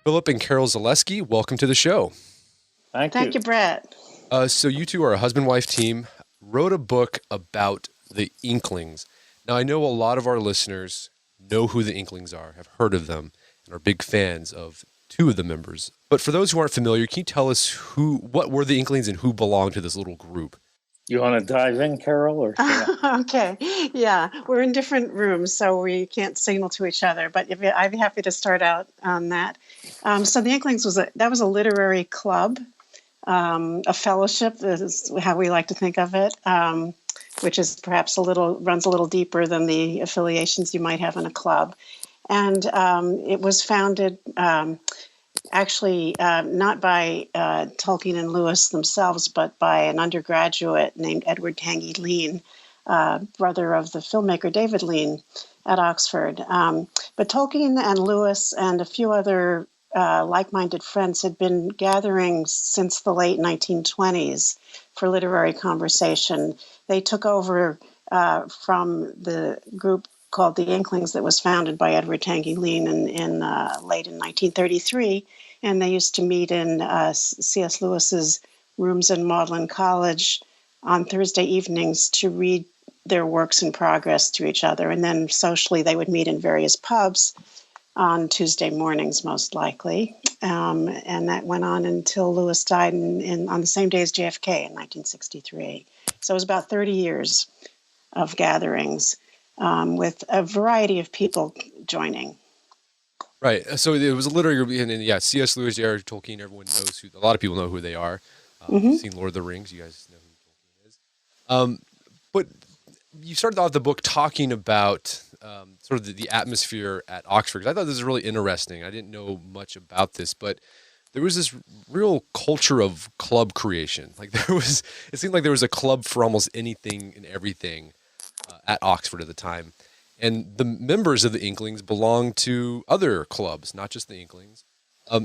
Philip and Carol Zaleski, welcome to the show. Thank you, Brett. So you two are a husband-wife team, wrote a book about the Inklings. Now, I know a lot of our listeners know who the Inklings are, have heard of them, and are big fans of two of the members. But for those who aren't familiar, can you tell us what were the Inklings and who belonged to this little group? You want to dive in, Carol? Or Okay. Yeah, we're in different rooms, so we can't signal to each other. But I'd be happy to start out on that. So the Inklings was a literary club, a fellowship. This is how we like to think of it, which is perhaps runs a little deeper than the affiliations you might have in a club. And it was founded. Actually, not by Tolkien and Lewis themselves, but by an undergraduate named Edward Tanguy Lean, brother of the filmmaker David Lean at Oxford. But Tolkien and Lewis and a few other like-minded friends had been gathering since the late 1920s for literary conversation. They took over from the group called the Inklings that was founded by Edward Tanguy Lean late in 1933, and they used to meet in C.S. Lewis's rooms in Magdalen College on Thursday evenings to read their works in progress to each other, and then socially they would meet in various pubs on Tuesday mornings, most likely, and that went on until Lewis died on the same day as JFK in 1963. So it was about 30 years of gatherings. With a variety of people joining. Right. So it was a literary group, and C.S. Lewis, J.R.R Tolkien, everyone knows a lot of people know who they are. You've seen Lord of the Rings, you guys know who Tolkien is. But you started off the book talking about sort of the atmosphere at Oxford, because I thought this was really interesting. I didn't know much about this, but there was this real culture of club creation. It seemed like there was a club for almost anything and everything at Oxford at the time. And the members of the Inklings belonged to other clubs, not just the Inklings.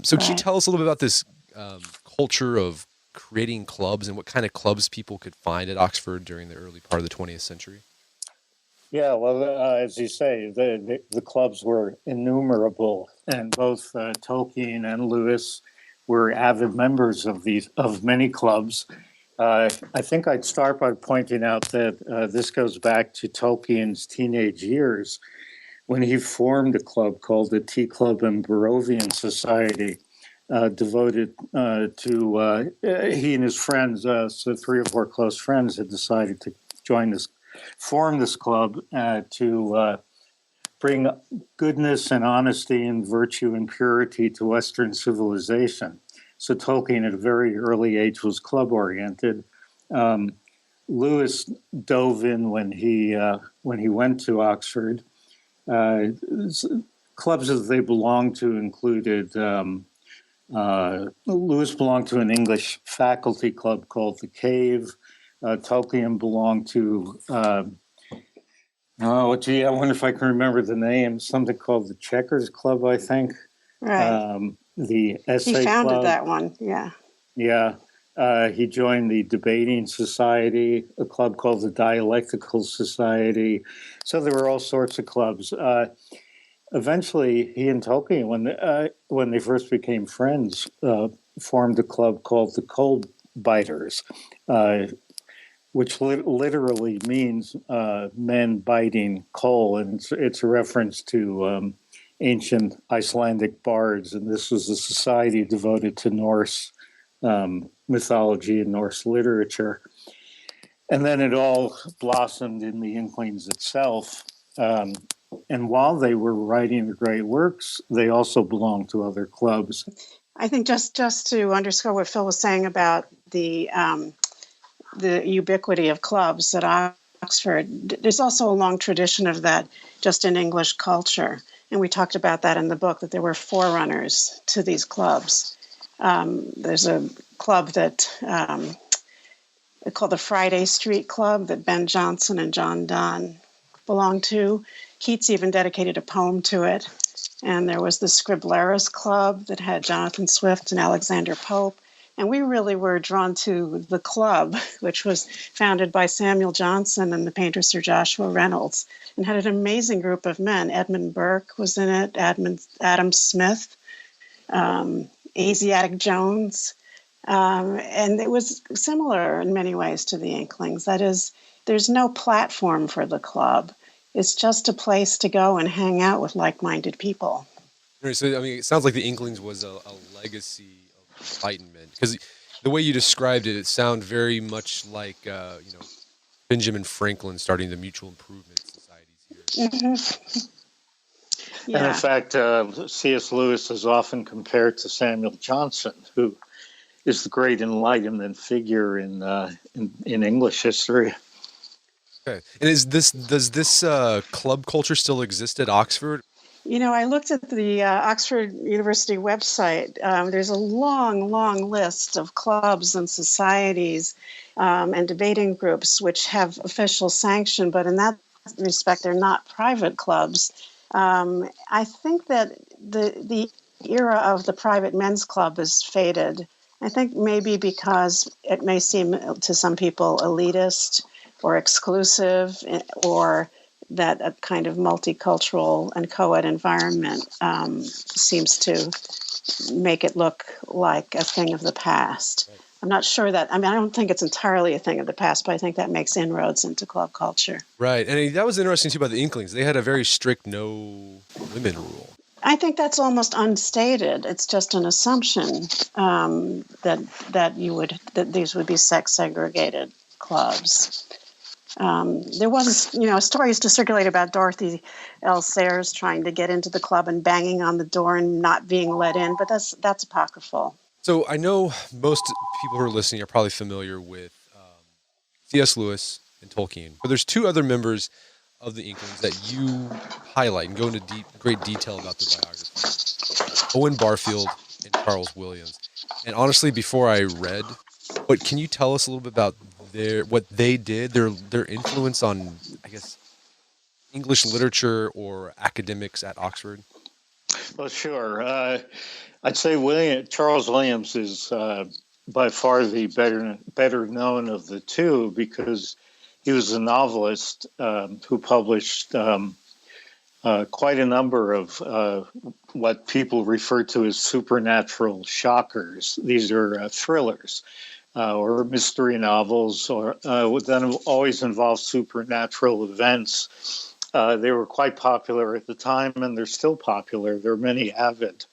So Can you tell us a little bit about this culture of creating clubs and what kind of clubs people could find at Oxford during the early part of the 20th century? Yeah, well, as you say, the clubs were innumerable, and both Tolkien and Lewis were avid members of many clubs. I think I'd start by pointing out that this goes back to Tolkien's teenage years when he formed a club called the Tea Club and Barovian Society, devoted to he and his friends, so 3 or 4 close friends, had decided to form this club to bring goodness and honesty and virtue and purity to Western civilization. So Tolkien at a very early age was club-oriented. Lewis dove in when he went to Oxford. Clubs that they belonged to included, Lewis belonged to an English faculty club called The Cave. Tolkien belonged to, I wonder if I can remember the name, something called the Checkers Club, I think. Right. The Essay He founded Club. that one, yeah. Yeah. He joined the Debating Society, a club called the Dialectical Society. So there were all sorts of clubs. Eventually, he and Tolkien, when they first became friends, formed a club called the Coal Biters, which literally means men biting coal. And it's a reference to ancient Icelandic bards, and this was a society devoted to Norse mythology and Norse literature. And then it all blossomed in the Inklings itself. And while they were writing the great works, they also belonged to other clubs. I think just to underscore what Phil was saying about the ubiquity of clubs at Oxford, there's also a long tradition of that just in English culture. And we talked about that in the book, that there were forerunners to these clubs. There's a club that called the Friday Street Club that Ben Jonson and John Donne belonged to. Keats even dedicated a poem to it. And there was the Scriblerus Club that had Jonathan Swift and Alexander Pope. And we really were drawn to the club, which was founded by Samuel Johnson and the painter Sir Joshua Reynolds, and had an amazing group of men. Edmund Burke was in it, Adam Smith, Asiatic Jones. And it was similar in many ways to the Inklings. That is, there's no platform for the club. It's just a place to go and hang out with like-minded people. So, I mean, it sounds like the Inklings was a legacy of enlightenment, because the way you described it, it sounded very much like, Benjamin Franklin starting the mutual improvement societies here. Mm-hmm. And in Yeah. fact, C.S. Lewis is often compared to Samuel Johnson, who is the great Enlightenment figure in English history. Okay. And does this club culture still exist at Oxford? I looked at the Oxford University website. There's a long, long list of clubs and societies and debating groups which have official sanction, but in that respect, they're not private clubs. I think that the era of the private men's club has faded. I think maybe because it may seem to some people elitist or exclusive, or that a kind of multicultural and co-ed environment seems to make it look like a thing of the past. Right. I'm not sure that, I don't think it's entirely a thing of the past, but I think that makes inroads into club culture. Right. And that was interesting too about the Inklings. They had a very strict no women rule. I think that's almost unstated. It's just an assumption that these would be sex segregated clubs. There was, stories to circulate about Dorothy L. Sayers trying to get into the club and banging on the door and not being let in, but that's apocryphal. So I know most people who are listening are probably familiar with C.S. Lewis and Tolkien, but there's two other members of the Inklings that you highlight and go into great detail about their biographies: Owen Barfield and Charles Williams. And honestly, before I read, but can you tell us a little bit about what they did, their influence on, I guess, English literature or academics at Oxford? Well, sure. I'd say Charles Williams is by far the better known of the two, because he was a novelist who published quite a number of what people refer to as supernatural shockers. These are thrillers or mystery novels, or that always involve supernatural events. They were quite popular at the time, and they're still popular. There are many avid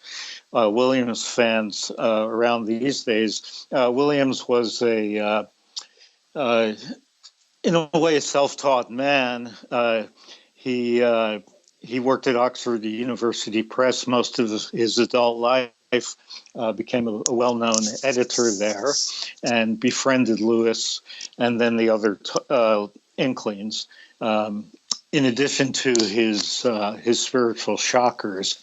Williams fans around these days. Williams was in a way, a self-taught man. He worked at Oxford University Press most of his adult life. Became a well-known editor there, and befriended Lewis and then the other Inklings. In addition to his spiritual shockers,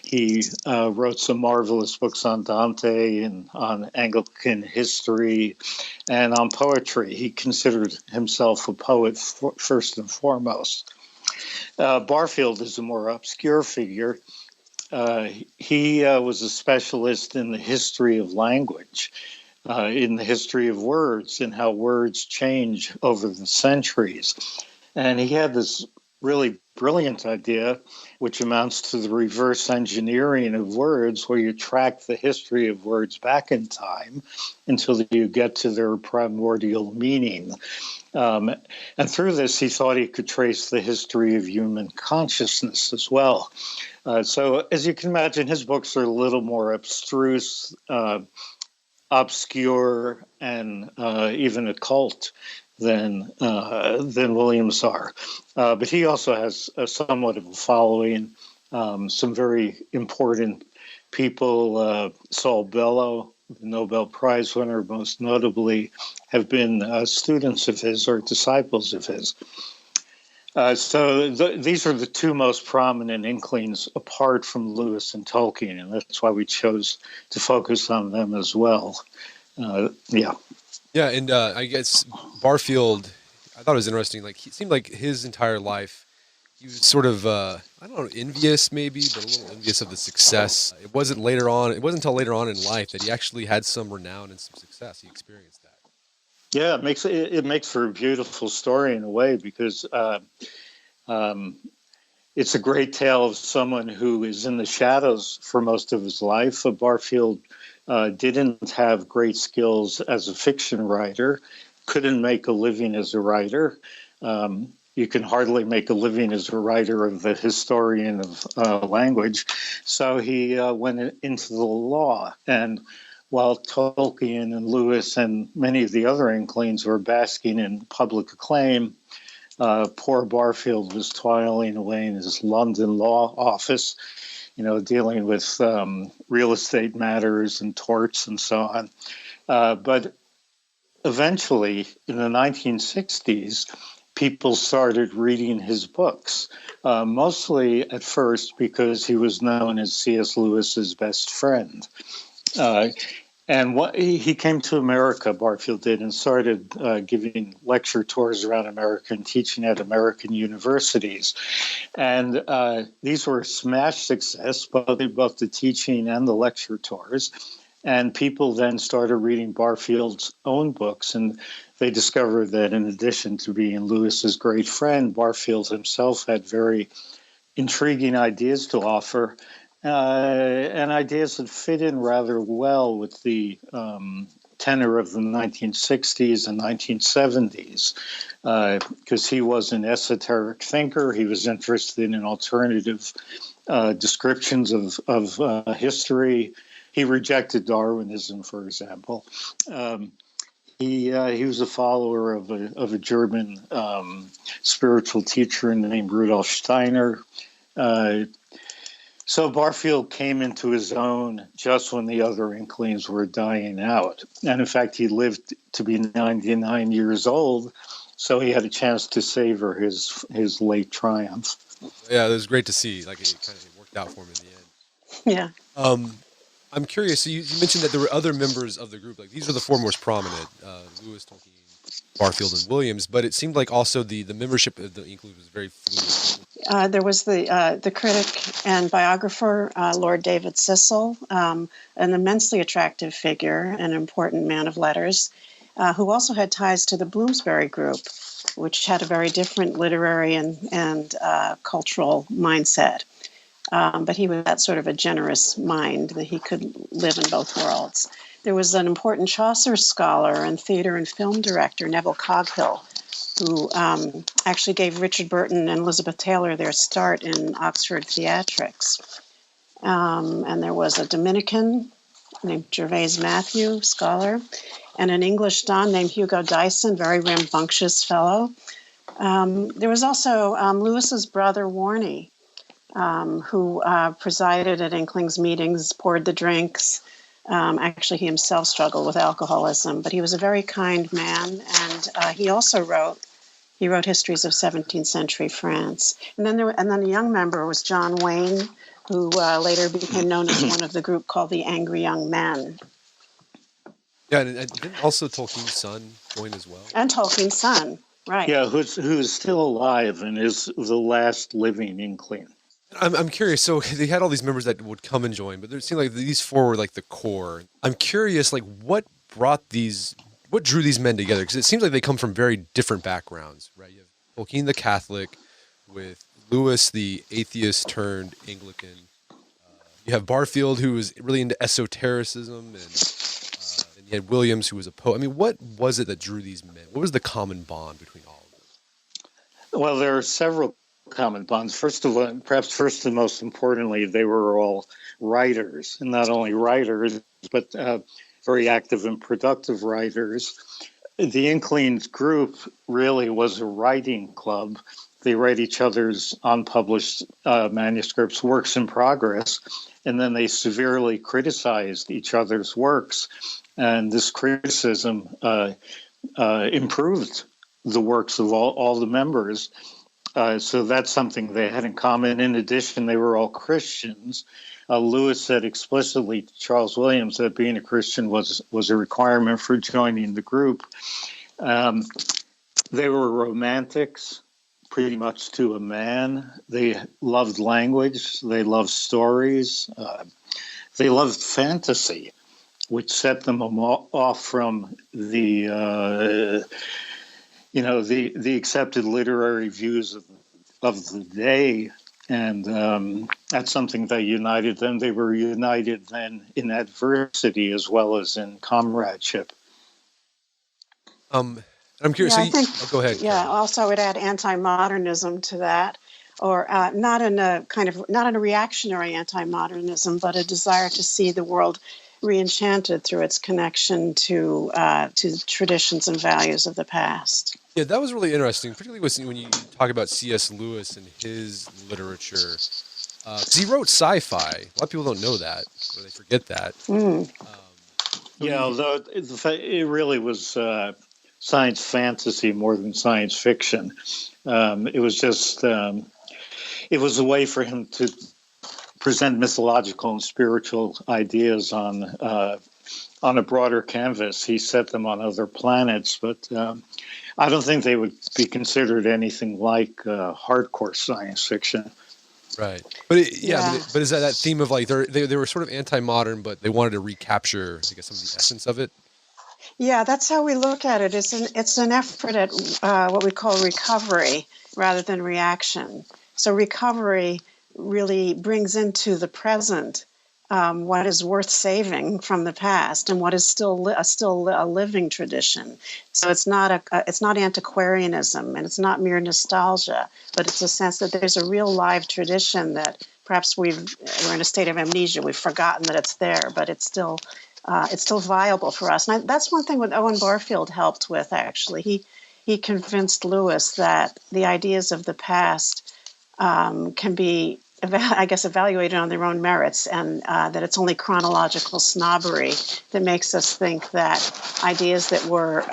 he wrote some marvelous books on Dante and on Anglican history and on poetry. He considered himself a poet first and foremost. Barfield is a more obscure figure. He was a specialist in the history of language, in the history of words, and how words change over the centuries. And he had this really brilliant idea, which amounts to the reverse engineering of words, where you track the history of words back in time until you get to their primordial meaning. And through this, he thought he could trace the history of human consciousness as well. So, as you can imagine, his books are a little more abstruse, obscure, and even occult than Williams are. But he also has somewhat of a following. Some very important people, Saul Bellow, the Nobel Prize winner, most notably, have been students of his or disciples of his. So these are the two most prominent Inklings apart from Lewis and Tolkien, and that's why we chose to focus on them as well. Yeah. Yeah, and I guess Barfield, I thought it was interesting. Like, it seemed like his entire life, he was sort of, I don't know, envious maybe, but a little envious of the success. It wasn't until later on in life that he actually had some renown and some success. He experienced that. Yeah, it makes for a beautiful story in a way, because it's a great tale of someone who is in the shadows for most of his life. Barfield didn't have great skills as a fiction writer, couldn't make a living as a writer. You can hardly make a living as a writer of the historian of language. So he went into the law. And while Tolkien and Lewis and many of the other Inklings were basking in public acclaim, poor Barfield was toiling away in his London law office, dealing with real estate matters and torts and so on. But eventually, in the 1960s, people started reading his books, mostly at first because he was known as C.S. Lewis's best friend. And he came to America, Barfield did, and started giving lecture tours around America and teaching at American universities. And these were a smash success, both the teaching and the lecture tours. And people then started reading Barfield's own books, and they discovered that in addition to being Lewis's great friend, Barfield himself had very intriguing ideas to offer, and ideas that fit in rather well with the tenor of the 1960s and 1970s, because he was an esoteric thinker. He was interested in alternative descriptions of history. He rejected Darwinism, for example. He was a follower of a German spiritual teacher named Rudolf Steiner. So Barfield came into his own just when the other Inklings were dying out. And in fact, he lived to be 99 years old, so he had a chance to savor his late triumph. Yeah, it was great to see. Like it kind of worked out for him in the end. Yeah. I'm curious. So you mentioned that there were other members of the group. Like these are the four most prominent: Lewis, Tolkien, Barfield, and Williams. But it seemed like also the membership of the Inklings was very fluid. There was the critic and biographer, Lord David Cecil, an immensely attractive figure, an important man of letters, who also had ties to the Bloomsbury Group, which had a very different literary and cultural mindset. But he was that sort of a generous mind that he could live in both worlds. There was an important Chaucer scholar and theater and film director, Neville Coghill, who actually gave Richard Burton and Elizabeth Taylor their start in Oxford theatrics. And there was a Dominican named Gervase Matthew, scholar, and an English Don named Hugo Dyson, very rambunctious fellow. There was also Lewis's brother, Warney, who presided at Inklings meetings, poured the drinks. Actually, he himself struggled with alcoholism, but he was a very kind man, and he also wrote histories of 17th century France. And then the young member was John Wayne, who later became known as one of the group called the Angry Young Men. Yeah, and didn't also Tolkien's son join as well? And Tolkien's son, right? Yeah, who's still alive and is the last living Inkling. I'm curious. So they had all these members that would come and join, but it seemed like these four were like the core. I'm curious, like what drew these men together? Because it seems like they come from very different backgrounds, right? You have Tolkien the Catholic, with Lewis the atheist turned Anglican. You have Barfield, who was really into esotericism, and you had Williams, who was a poet. I mean, what was it that drew these men? What was the common bond between all of them? Well, there are several common bonds. First of all, perhaps first and most importantly, they were all writers, and not only writers, but very active and productive writers. The Inklings group really was a writing club. They read each other's unpublished manuscripts, works in progress, and then they severely criticized each other's works. And this criticism improved the works of all the members. So that's something they had in common. In addition, they were all Christians. Lewis said explicitly to Charles Williams that being a Christian was a requirement for joining the group. They were romantics, pretty much to a man. They loved language. They loved stories. They loved fantasy, which set them off from the accepted literary views of the day, And that's something that united them. They were united then in adversity as well as in comradeship. I'm curious. Yeah, I think, Go ahead, yeah, Carol. also I would add anti-modernism to that, or not in a reactionary anti-modernism, but a desire to see the world re-enchanted through its connection to traditions and values of the past. Yeah, that was really interesting, particularly when you talk about C.S. Lewis and his literature, because he wrote sci-fi. A lot of people don't know that, or they forget that. Mm. So Yeah, although it really was science fantasy more than science fiction. It was just it was a way for him to present mythological and spiritual ideas on a broader canvas. He set them on other planets, but I don't think they would be considered anything like hardcore science fiction. right, but Yeah. but is that theme of like they were sort of anti-modern, but they wanted to recapture, I guess, some of the essence of it. Yeah, that's how we look at it. It's an effort at what we call recovery rather than reaction. So recovery really brings into the present what is worth saving from the past and what is still a living tradition. So it's not antiquarianism and it's not mere nostalgia, but it's a sense that there's a real live tradition that perhaps we're in a state of amnesia. We've forgotten that it's there, but it's still viable for us. And that's one thing that Owen Barfield helped with, actually. He convinced Lewis that the ideas of the past can be, I guess, evaluated on their own merits, and that it's only chronological snobbery that makes us think that ideas that were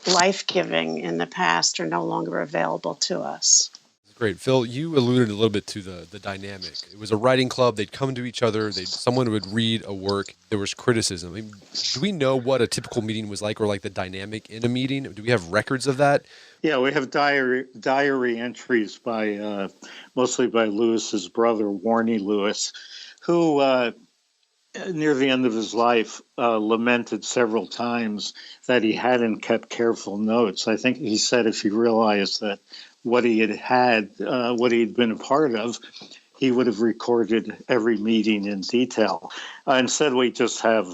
life-giving in the past are no longer available to us. Great, Phil. You alluded a little bit to the dynamic. It was a writing club. They'd come to each other. Someone would read a work. There was criticism. I mean, do we know what a typical meeting was like, or like the dynamic in a meeting? Do we have records of that? Yeah, we have diary entries by mostly by Lewis's brother, Warnie Lewis, who near the end of his life lamented several times that he hadn't kept careful notes. I think he said if he realized that what he what he had been a part of, he would have recorded every meeting in detail. Instead, we just have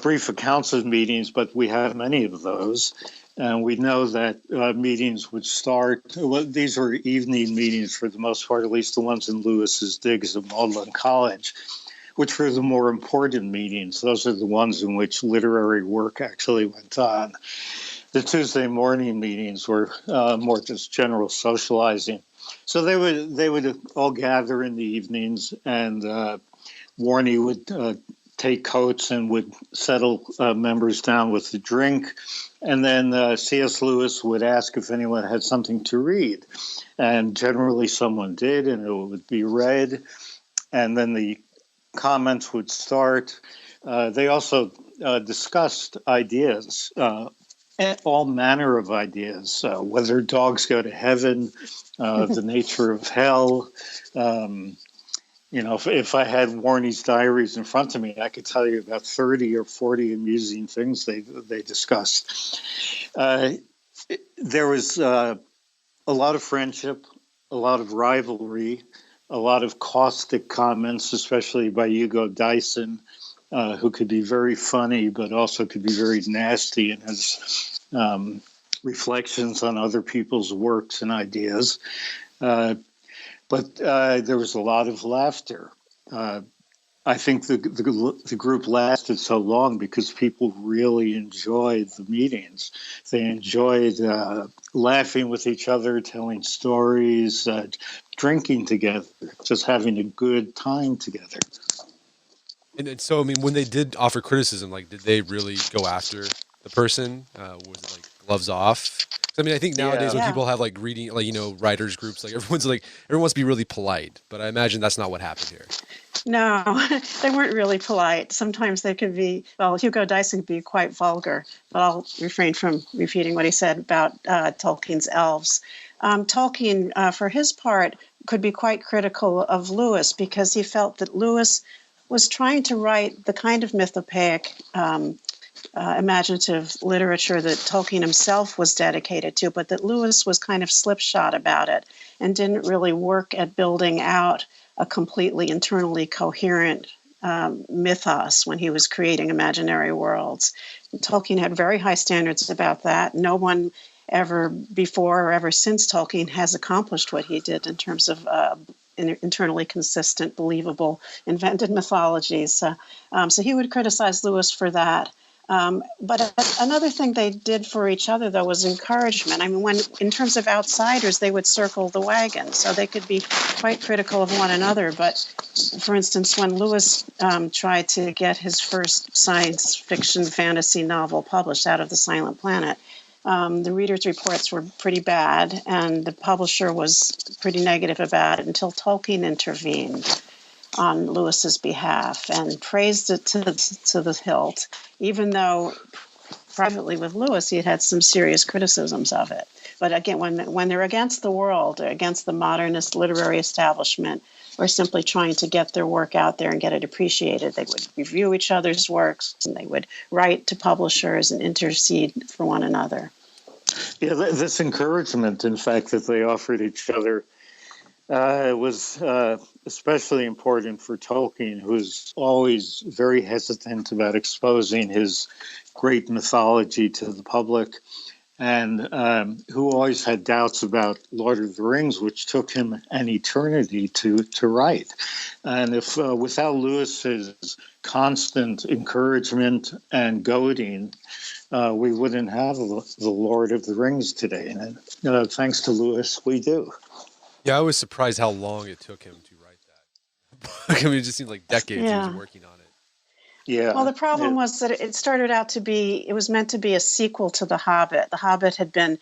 brief accounts of meetings, but we have many of those. And we know that meetings would start, well, these were evening meetings for the most part, at least the ones in Lewis's digs at Magdalen College, which were the more important meetings. Those are the ones in which literary work actually went on. The Tuesday morning meetings were more just general socializing. So they would all gather in the evenings, and Warnie would take coats and would settle members down with a drink. And then C.S. Lewis would ask if anyone had something to read. And generally someone did, and it would be read. And then the comments would start. They also discussed ideas, all manner of ideas, whether dogs go to heaven, the nature of hell. If I had Warnie's diaries in front of me, I could tell you about 30 or 40 amusing things they discussed. There was a lot of friendship, a lot of rivalry, a lot of caustic comments, especially by Hugo Dyson, who could be very funny, but also could be very nasty in his reflections on other people's works and ideas. But there was a lot of laughter. I think the group lasted so long because people really enjoyed the meetings. They enjoyed laughing with each other, telling stories, drinking together, just having a good time together. And so, I mean, when they did offer criticism, like, did they really go after the person? Was it like gloves off? 'Cause, I mean, I think nowadays when Yeah. people have like reading, like, writers groups, like everyone wants to be really polite, but I imagine that's not what happened here. No, they weren't really polite. Sometimes they could be, well, Hugo Dyson could be quite vulgar, but I'll refrain from repeating what he said about Tolkien's elves. Tolkien, for his part, could be quite critical of Lewis because he felt that Lewis was trying to write the kind of mythopoeic imaginative literature that Tolkien himself was dedicated to, but that Lewis was kind of slipshod about it and didn't really work at building out a completely internally coherent mythos when he was creating imaginary worlds. Tolkien had very high standards about that. No one ever before or ever since Tolkien has accomplished what he did in terms of internally consistent, believable, invented mythologies. So he would criticize Lewis for that. But another thing they did for each other, though, was encouragement. I mean, when in terms of outsiders, they would circle the wagon, so they could be quite critical of one another. But for instance, when Lewis tried to get his first science fiction fantasy novel published, Out of the Silent Planet, the readers' reports were pretty bad, and the publisher was pretty negative about it until Tolkien intervened on Lewis's behalf and praised it to the hilt, even though privately with Lewis he had some serious criticisms of it. But again, when they're against the world, or against the modernist literary establishment, or simply trying to get their work out there and get it appreciated, they would review each other's works, and they would write to publishers and intercede for one another. Yeah, this encouragement, in fact, that they offered each other was especially important for Tolkien, who's always very hesitant about exposing his great mythology to the public, and who always had doubts about Lord of the Rings, which took him an eternity to write. And if without Lewis's constant encouragement and goading, we wouldn't have the Lord of the Rings today. And thanks to Lewis, we do. Yeah, I was surprised how long it took him to write that. I mean, it just seemed like decades he was working on it. Yeah. Well, the problem was that it started out to be, it was meant to be a sequel to The Hobbit. The Hobbit had been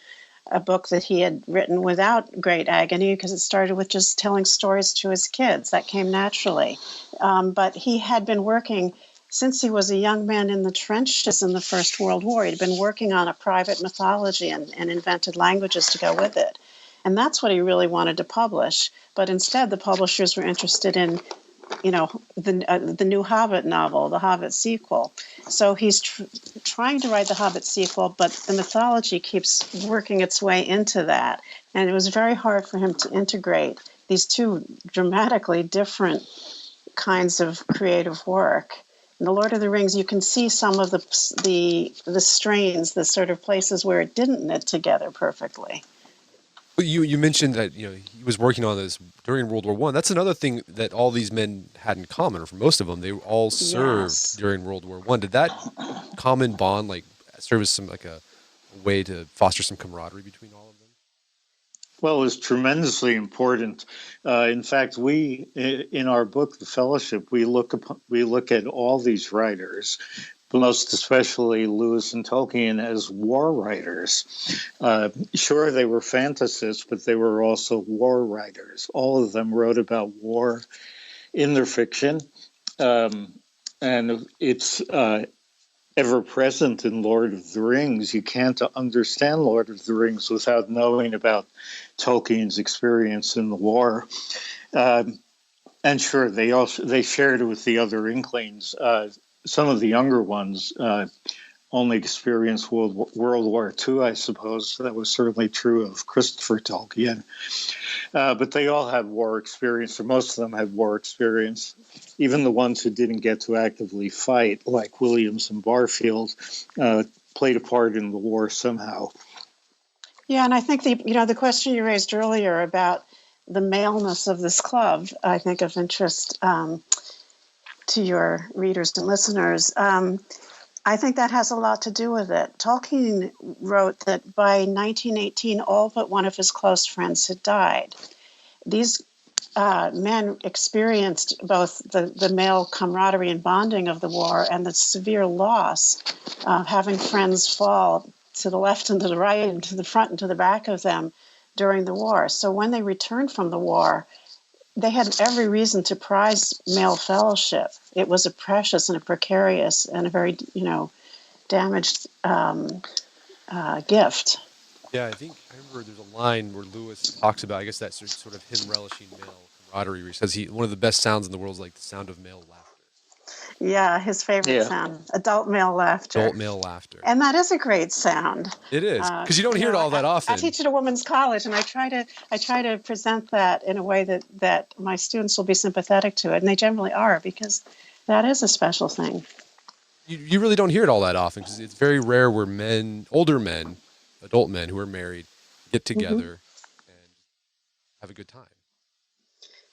a book that he had written without great agony because it started with just telling stories to his kids. That came naturally. But he had been working since he was a young man in the trenches in the First World War. He'd been working on a private mythology and invented languages to go with it. And that's what he really wanted to publish. But instead, the publishers were interested in, the new Hobbit novel, the Hobbit sequel. So he's trying to write the Hobbit sequel, but the mythology keeps working its way into that. And it was very hard for him to integrate these two dramatically different kinds of creative work. In The Lord of the Rings, you can see some of the strains, the sort of places where it didn't knit together perfectly. But you mentioned that he was working on this during World War I. That's another thing that all these men had in common, or for most of them, they all served during World War I. Did that common bond serve as some a way to foster some camaraderie between all of them? Well, it was tremendously important. In fact, we in our book, The Fellowship, we look at all these writers, most especially Lewis and Tolkien, as war writers. Sure, they were fantasists, but they were also war writers. All of them wrote about war in their fiction, and it's ever present in Lord of the Rings. You can't understand Lord of the Rings without knowing about Tolkien's experience in the war. And sure, they shared it with the other Inklings. Some of the younger ones only experienced World War II, I suppose. That was certainly true of Christopher Tolkien. But they all had war experience, or most of them had war experience. Even the ones who didn't get to actively fight, like Williams and Barfield, played a part in the war somehow. Yeah, and I think the question you raised earlier about the maleness of this club, I think of interest to your readers and listeners. I think that has a lot to do with it. Tolkien wrote that by 1918, all but one of his close friends had died. These men experienced both the male camaraderie and bonding of the war and the severe loss of having friends fall to the left and to the right and to the front and to the back of them during the war. So when they returned from the war, they had every reason to prize male fellowship. It was a precious and a precarious and a very, damaged gift. Yeah, I remember there's a line where Lewis talks about, I guess that's sort of him relishing male camaraderie. Where he says one of the best sounds in the world is like the sound of male laughter. Yeah, his favorite sound, adult male laughter. Adult male laughter. And that is a great sound. It is, because you don't hear it all that often. I teach at a women's college, and I try to present that in a way that my students will be sympathetic to it, and they generally are, because that is a special thing. You really don't hear it all that often, because it's very rare where men, older men, adult men who are married, get together and have a good time.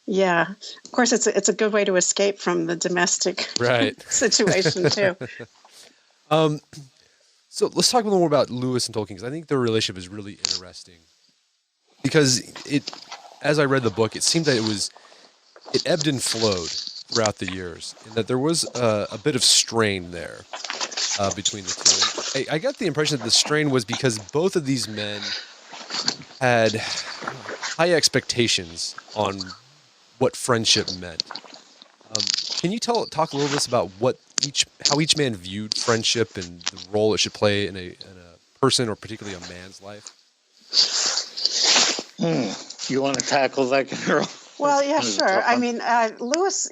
Yeah, of course, it's a good way to escape from the domestic situation too. So let's talk a little more about Lewis and Tolkien, because I think their relationship is really interesting. Because as I read the book, it seemed that it ebbed and flowed throughout the years, and that there was a bit of strain there between the two. I got the impression that the strain was because both of these men had high expectations on what friendship meant. Can you talk a little bit about how each man viewed friendship and the role it should play in a person, or particularly a man's life? You want to tackle that, Carol? Well, yeah, sure. I mean, Lewis,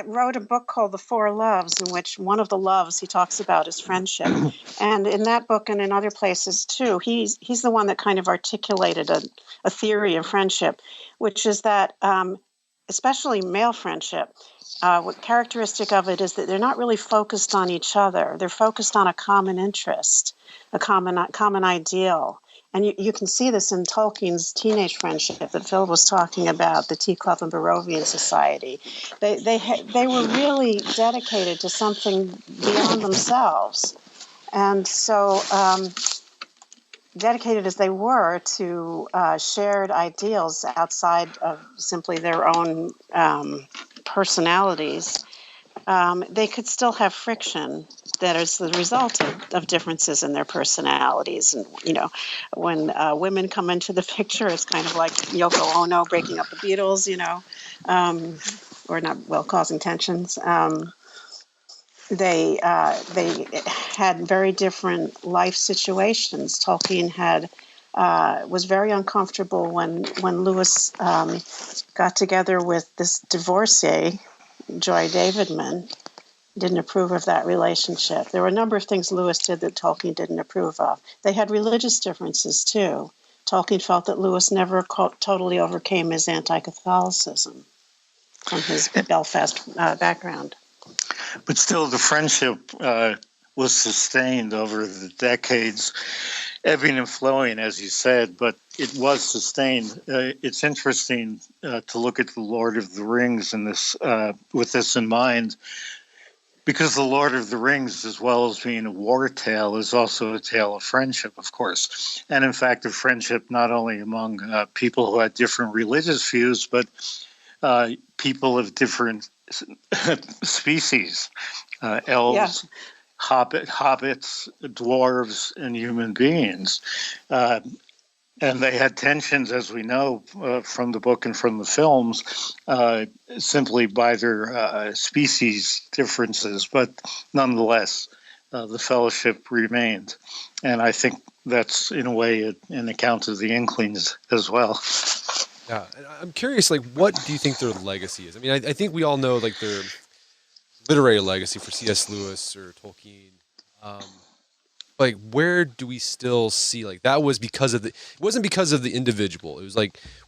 wrote a book called The Four Loves, in which one of the loves he talks about is friendship. And in that book, and in other places too, he's the one that kind of articulated a theory of friendship, which is that especially male friendship, what characteristic of it is that they're not really focused on each other. They're focused on a common interest, a common ideal. And you can see this in Tolkien's teenage friendship that Phil was talking about, the Tea Club and Barovian Society. They were really dedicated to something beyond themselves. And so dedicated as they were to shared ideals outside of simply their own personalities, they could still have friction that is the result of differences in their personalities. And, when women come into the picture, it's kind of like Yoko Ono breaking up the Beatles, or not, causing tensions. They had very different life situations. Tolkien was very uncomfortable when Lewis got together with this divorcee, Joy Davidman. Didn't approve of that relationship. There were a number of things Lewis did that Tolkien didn't approve of. They had religious differences too. Tolkien felt that Lewis never totally overcame his anti-Catholicism from his Belfast background. But still, the friendship was sustained over the decades, ebbing and flowing, as you said, but it was sustained. It's interesting to look at The Lord of the Rings in this, with this in mind, because The Lord of the Rings, as well as being a war tale, is also a tale of friendship, of course. And in fact, of friendship not only among people who had different religious views, but people of different species, elves, hobbits, dwarves, and human beings. And they had tensions, as we know from the book and from the films, simply by their species differences. But nonetheless, the fellowship remained. And I think that's, in a way, an account of the Inklings as well. Yeah, I'm curious, what do you think their legacy is? I mean, I think we all know, their literary legacy for C.S. Lewis or Tolkien. Where do we still see, that was because of it wasn't because of the individual. It was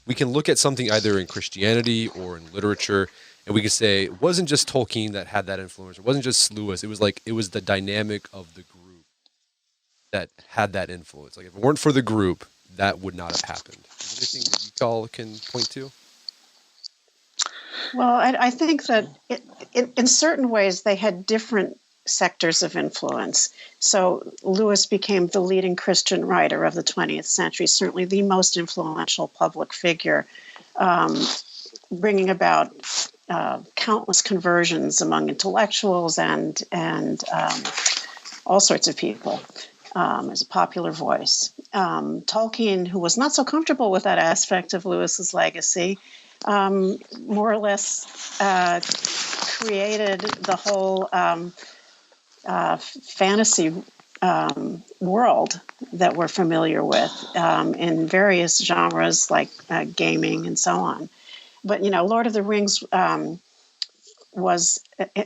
we can look at something either in Christianity or in literature, and we can say it wasn't just Tolkien that had that influence. It wasn't just Lewis. It was the dynamic of the group that had that influence. If it weren't for the group, that would not have happened. Is there anything that you all can point to? Well, I think that in certain ways they had different sectors of influence. So Lewis became the leading Christian writer of the 20th century, certainly the most influential public figure, bringing about countless conversions among intellectuals and all sorts of people. As a popular voice. Tolkien, who was not so comfortable with that aspect of Lewis's legacy, more or less created the whole fantasy world that we're familiar with in various genres like gaming and so on. But, Lord of the Rings is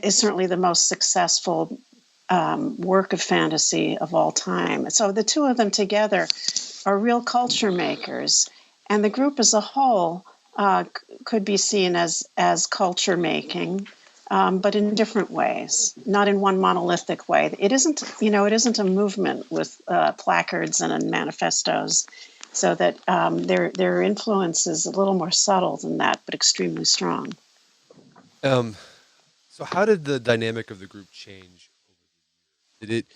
certainly the most successful work of fantasy of all time. So the two of them together are real culture makers, and the group as a whole could be seen as culture making, but in different ways, not in one monolithic way. It isn't, it isn't a movement with placards and manifestos, so that their influence is a little more subtle than that, but extremely strong. So how did the dynamic of the group change? Did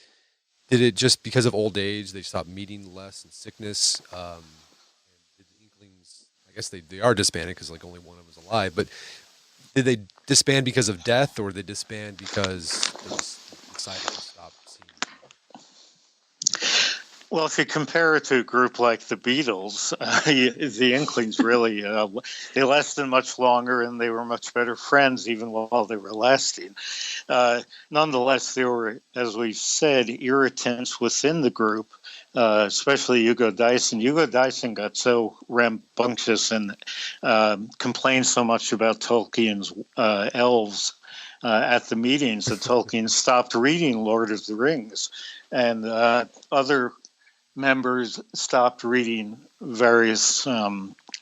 it just because of old age they stopped meeting less and sickness? And did the Inklings? I guess they are disbanded because like only one of them was alive. But did they disband because of death, or did they disband because they just decided to stop seeing each other? Well, if you compare it to a group like the Beatles, the Inklings really, they lasted much longer and they were much better friends even while they were lasting. Nonetheless, there were, as we said, irritants within the group, especially Hugo Dyson. Hugo Dyson got so rambunctious and complained so much about Tolkien's elves at the meetings that Tolkien stopped reading Lord of the Rings. And other members stopped reading various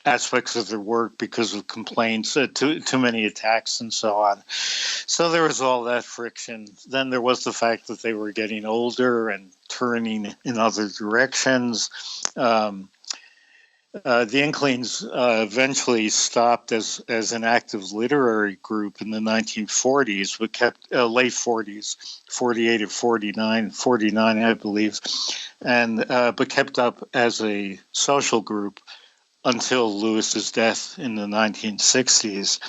aspects of their work because of complaints, too many attacks and so on. So there was all that friction. Then there was the fact that they were getting older and turning in other directions. The Inklings eventually stopped as an active literary group in the 1940s, but kept late 40s, 48 or 49, I believe, and but kept up as a social group until Lewis's death in the 1960s.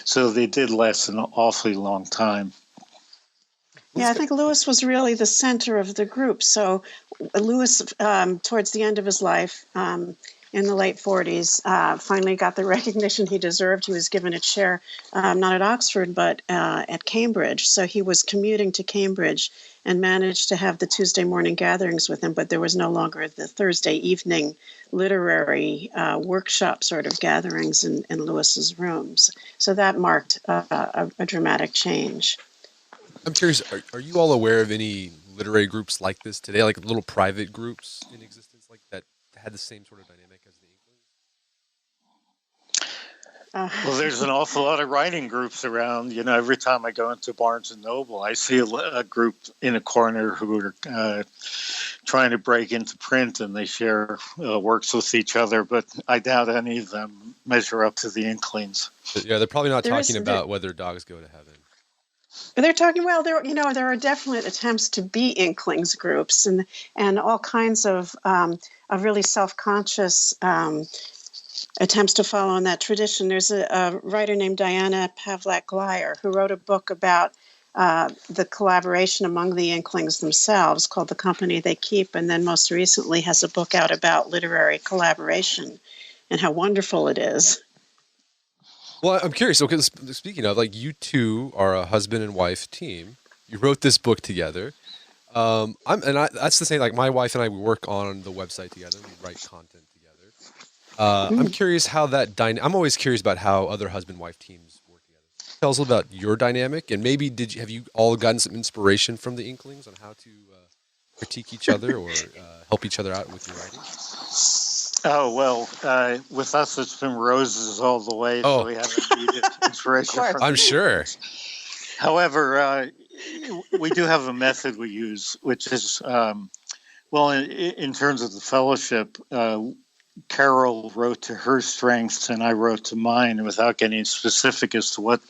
So they did last an awfully long time. Yeah, I think Lewis was really the center of the group. So Lewis, towards the end of his life, in the late 40s, finally got the recognition he deserved. He was given a chair, not at Oxford, but at Cambridge. So he was commuting to Cambridge and managed to have the Tuesday morning gatherings with him, but there was no longer the Thursday evening literary workshop sort of gatherings in Lewis's rooms. So that marked a dramatic change. I'm curious, are you all aware of any literary groups like this today, like little private groups in existence like that had the same sort of dynamic as the Inklings? Well, there's an awful lot of writing groups around. Every time I go into Barnes and Noble, I see a group in a corner who are trying to break into print, and they share works with each other. But I doubt any of them measure up to the Inklings. But yeah, they're probably not talking about whether dogs go to heaven. They're talking, well, there are definite attempts to be Inklings groups and all kinds of really self-conscious attempts to follow in that tradition. There's a writer named Diana Pavlak-Glyer who wrote a book about the collaboration among the Inklings themselves called The Company They Keep, and then most recently has a book out about literary collaboration and how wonderful it is. Well, I'm curious. Okay, speaking of, like, you two are a husband and wife team. You wrote this book together. That's the same. Like, my wife and I, we work on the website together. We write content together. I'm curious how that I'm always curious about how other husband-wife teams work together. Tell us a little about your dynamic, and maybe have you all gotten some inspiration from the Inklings on how to critique each other or help each other out with your writing? Oh, well, with us, it's been roses all the way, so we haven't needed inspiration from I'm sure. However, we do have a method we use, which is, in terms of the fellowship, Carol wrote to her strengths and I wrote to mine, and without getting specific as to what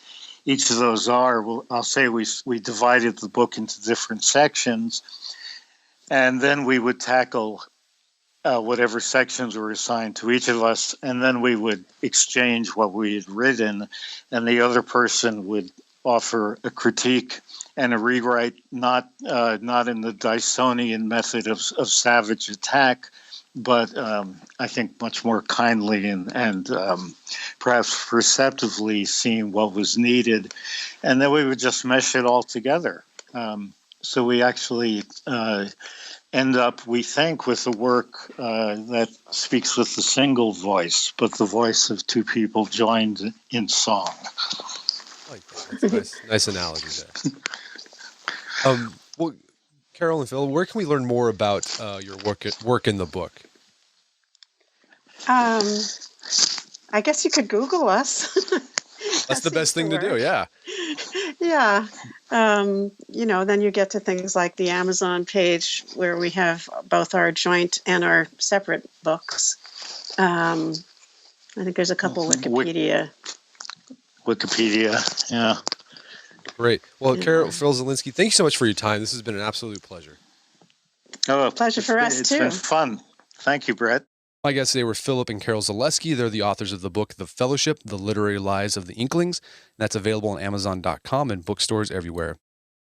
each of those are, I'll say we divided the book into different sections, and then we would tackle whatever sections were assigned to each of us, and then we would exchange what we had written, and the other person would offer a critique and a rewrite, not in the Dysonian method of savage attack, but I think much more kindly and perhaps perceptively seeing what was needed, and then we would just mesh it all together. So we actually end up, we think, with a work that speaks with the single voice, but the voice of two people joined in song. I like that. That's a nice analogy there. Well, Carol and Phil, where can we learn more about your work in the book? Um, I guess you could Google us. That's the best thing to do. Yeah. Yeah. Then you get to things like the Amazon page where we have both our joint and our separate books. I think there's a couple Wikipedia. Yeah. Great. Well, Carol, Phil Zaleski, thank you so much for your time. This has been an absolute pleasure. Oh, pleasure for us, it's too. It's been fun. Thank you, Brett. My guests today were Philip and Carol Zaleski. They're the authors of the book, The Fellowship, The Literary Lives of the Inklings. That's available on Amazon.com and bookstores everywhere.